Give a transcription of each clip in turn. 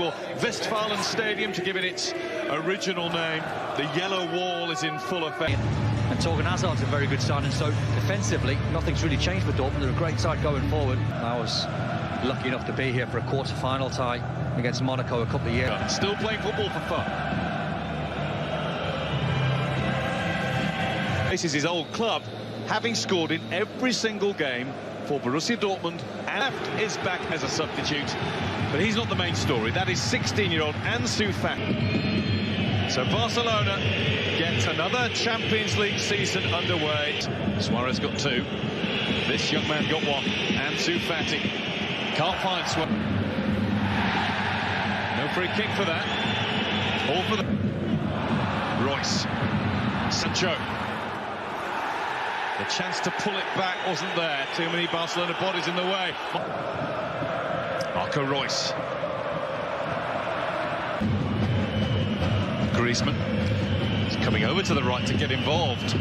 or Westfalen Stadium to give it its original name. The yellow wall is in full effect. And Torgan Hazard's a very good signing, so defensively, nothing's really changed for Dortmund. They're a great side going forward. I was lucky enough to be here for a quarter-final tie against Monaco a couple of years. Still playing football for fun. This is his old club, having scored in every single game for Borussia Dortmund, and left is back as a substitute. But he's not the main story. That is 16-year-old Ansu Fati. So Barcelona gets another Champions League season underway. Suarez got 2. This young man got 1. Ansu Fati can't find Suarez. No free kick for that. All for the Royce. Sancho. The chance to pull it back wasn't there. Too many Barcelona bodies in the way. Marco Royce. Griezmann is coming over to the right to get involved.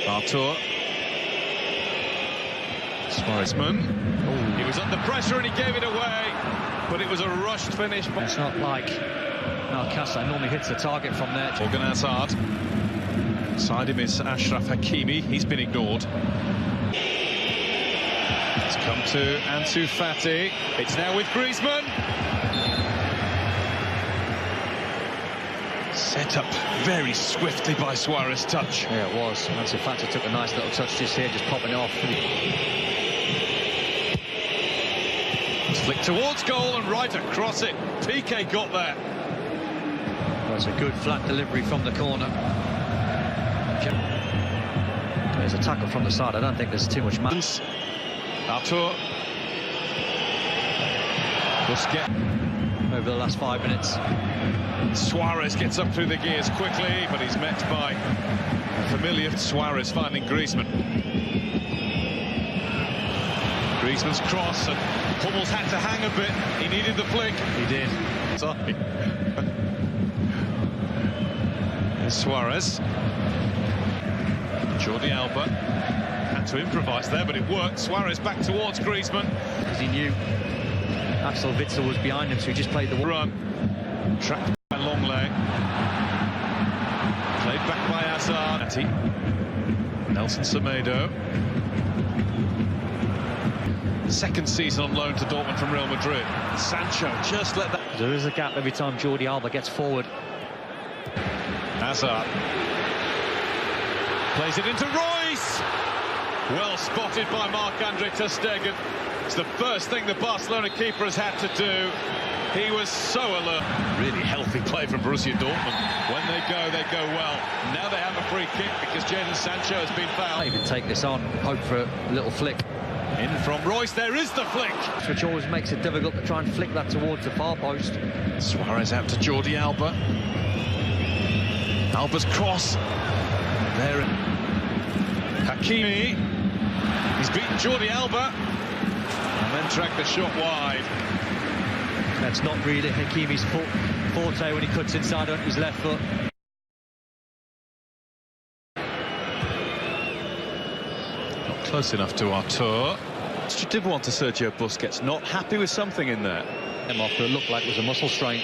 Artur. Griezmann. He was under pressure and he gave it away, but it was a rushed finish. It's not like Alcázar normally hits the target from there. Torgan Hazard. Beside him is Achraf Hakimi. He's been ignored. It's come to Ansu Fati. It's now with Griezmann. Set up very swiftly by Suarez. Touch. Yeah, it was. Ansu Fati took a nice little touch just here, just popping it off. It's flicked towards goal and right across it. PK got there. That's a good flat delivery from the corner. There's a tackle from the side. I don't think there's too much mass. Artur. Busquets. Over the last 5 minutes. Suarez gets up through the gears quickly, but he's met by a familiar Suarez finding Griezmann. Griezmann's cross, and Hummels had to hang a bit. He needed the flick. He did. Sorry. Suarez. Jordi Alba had to improvise there, but it worked. Suarez back towards Griezmann. Because he knew Axel Witsel was behind him, so he just played the run. Tracked by Longley. Played back by Hazard. Nelson Semedo. Second season on loan to Dortmund from Real Madrid. Sancho just let that... There is a gap every time Jordi Alba gets forward. Hazard plays it into Royce. Well spotted by Marc-Andre ter Stegen. It's the first thing the Barcelona keeper has had to do. He was so alert. Really healthy play from Borussia Dortmund. When they go well. Now they have a free kick because Jadon Sancho has been fouled. Even take this on, hope for a little flick. In from Royce, there is the flick. Which always makes it difficult to try and flick that towards the far post. Suarez out to Jordi Alba. Alba's cross. There. Hakimi. He's beaten Jordi Alba. And then tracked the shot wide. That's not really Hakimi's forte when he cuts inside on his left foot. Not close enough to Artur. You did want to Sergio Busquets. Not happy with something in there. Him off what looked like was a muscle strain.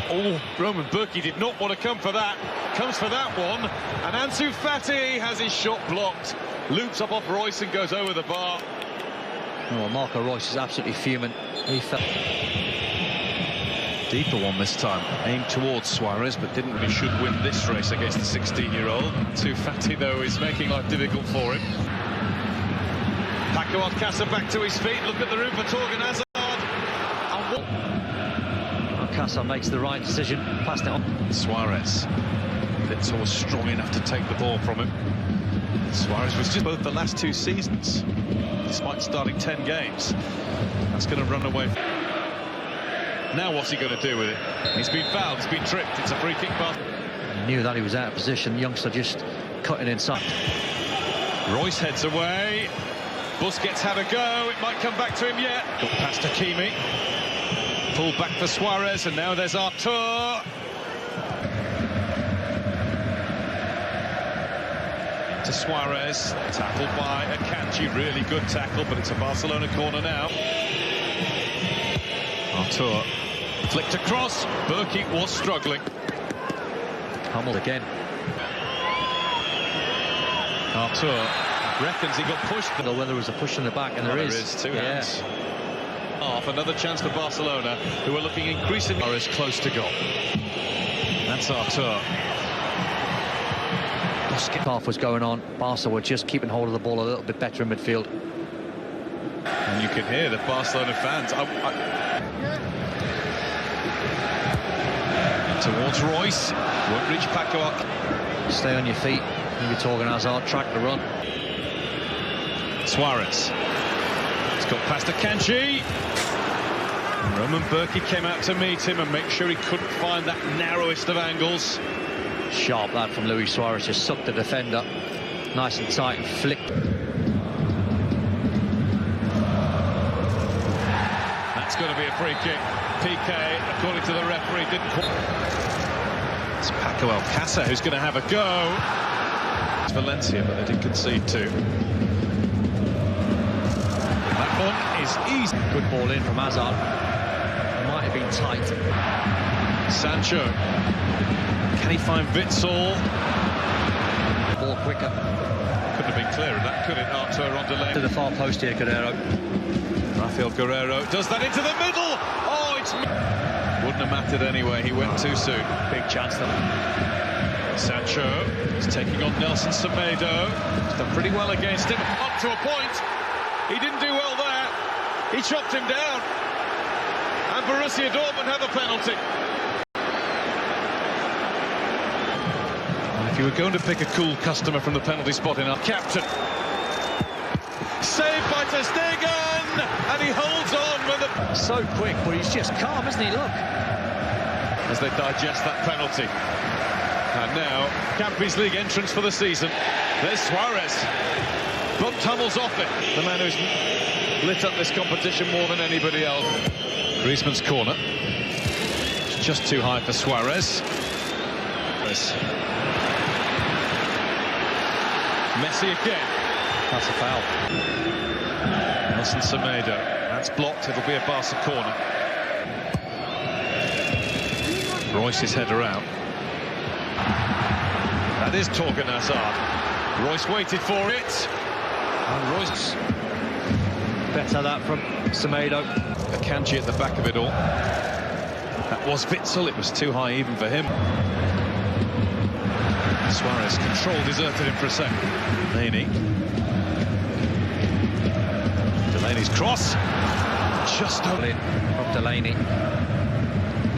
Oh, Roman Burki did not want to come for that. Comes for that one. And Ansu Fati has his shot blocked. Loops up off Royce and goes over the bar. Oh, Marco Royce is absolutely fuming. He felt... Deeper one this time. Aimed towards Suarez, but didn't really should win this race against the 16-year-old. Ansu Fati, though, is making life difficult for him. Paco Alcázar back to his feet. Look at the room for Torgan Hazard. Alcázar makes the right decision. Passed it on. Suarez. Witsel was strong enough to take the ball from him. Suarez was just both the last 2 seasons, despite starting 10 games. That's going to run away. Now what's he going to do with it? He's been fouled, he's been tripped. It's a free kick pass. He knew that he was out of position. Youngster just cutting inside. Royce heads away. Busquets had a go. It might come back to him yet. Got past Hakimi. Pulled back for Suarez, and now there's Artur. To Suarez, tackled by Akanji, really good tackle, but it's a Barcelona corner now. Artur flicked across. Berkey was struggling. Humbled again. Artur reckons he got pushed. Well, there was a push in the back, and there is. Two hands. Another chance for Barcelona, who are looking increasingly close to goal. That's Artur. Half was going on. Barca were just keeping hold of the ball a little bit better in midfield. And you can hear the Barcelona fans. Towards Royce. Won't reach Paco. Stay on your feet. You're talking Hazard. Track the run. Suarez. It's got past Akanji. Roman Berkey came out to meet him and make sure he couldn't find that narrowest of angles. Sharp lad from Luis Suarez, just sucked the defender nice and tight and flicked. That's going to be a free kick. PK, according to the referee, didn't quite. It's Paco Alcácer who's going to have a go. It's Valencia, but they did concede too. That one is easy. Good ball in from Hazard. It might have been tight. Sancho. Can he find Witsel? Ball quicker. Couldn't have been clearer, that could it? Artur on delay. To the far post here, Guerrero. Rafael Guerrero does that into the middle. Oh, it's... Wouldn't have mattered anyway, he went too soon. Big chance though. Sancho is taking on Nelson Semedo. He's done pretty well against him, up to a point. He didn't do well there. He chopped him down. And Borussia Dortmund have a penalty. If you were going to pick a cool customer from the penalty spot in our captain. Saved by Ter Stegen, and he holds on with the... So quick, but he's just calm, isn't he? Look. As they digest that penalty. And now, Champions League entrance for the season. There's Suarez. Bumped Hummels off it. The man who's lit up this competition more than anybody else. Griezmann's corner. It's just too high for Suarez. Messi again. That's a foul. Nelson Semedo. That's blocked. It'll be a Barca corner. Royce's header out. That is Torgan Hazard. Royce waited for it. And Royce. Better that from Semedo. Akanji at the back of it all. That was Witsel. It was too high even for him. Suarez control deserted him for a second. Delaney's cross. Just over from Delaney.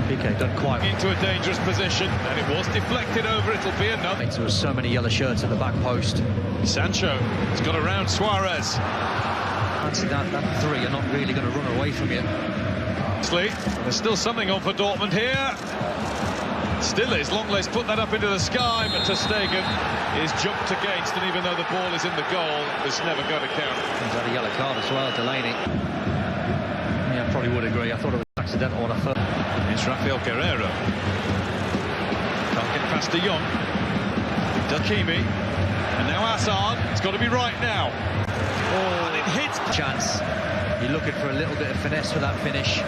PK done quite into a dangerous position, and it was deflected over. It'll be another. There was so many yellow shirts at the back post. Sancho has got around Suarez. Fancy that three are not really going to run away from you. There's still something on for Dortmund here. Still is. Longlay's put that up into the sky, but Ter Stegen is jumped against, and even though the ball is in the goal, it's never going to count. He's had a yellow card as well, Delaney. Yeah, I probably would agree. I thought it was accidental on a foot. It's Rafael Guerrero. Can't get past De Jong. Dakimi. And now Hazard. It's got to be right now. Oh, and it hits. Chance. You're looking for a little bit of finesse for that finish.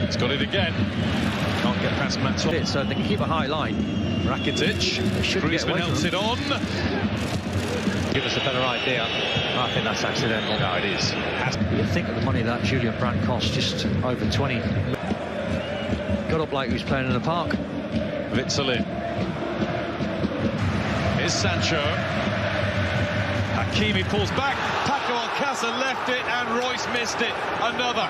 He's got it again. Can't get past Mats. So they can keep a high line. Rakitic. Griezmann helps it on. Give us a better idea. I think that's accidental. No, it is. You think of the money that Julian Brandt cost, just over 20. Got up like he was playing in the park. Witsel in. Here's Sancho. Hakimi pulls back. Paco Alcácer left it, and Royce missed it. Another.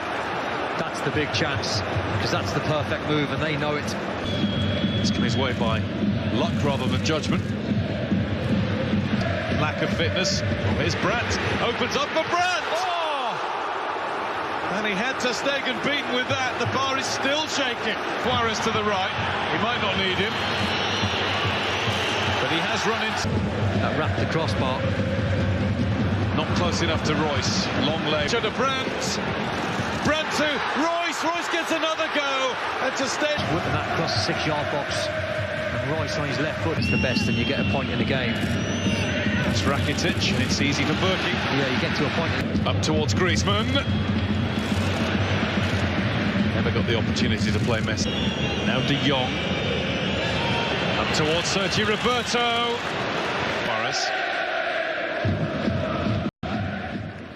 That's the big chance, because that's the perfect move, and they know it. It's come his way by luck rather than judgment. Lack of fitness. Here's Brandt. Opens up for Brandt. Oh! And he had Ter Stegen beaten with that. The bar is still shaking. Suarez to the right. He might not need him, but he has run into that wrapped the crossbar. Not close enough to Royce. Long leg. To Brandt. Brandt to Royce. Royce gets another go. And Ter Stegen whipping that across the 6-yard box. And Royce on his left foot is the best, and you get a point in the game. That's Rakitic, and it's easy for Berkey. Yeah, you get to a point. Up towards Griezmann. Never got the opportunity to play Messi. Now De Jong. Up towards Sergio Roberto.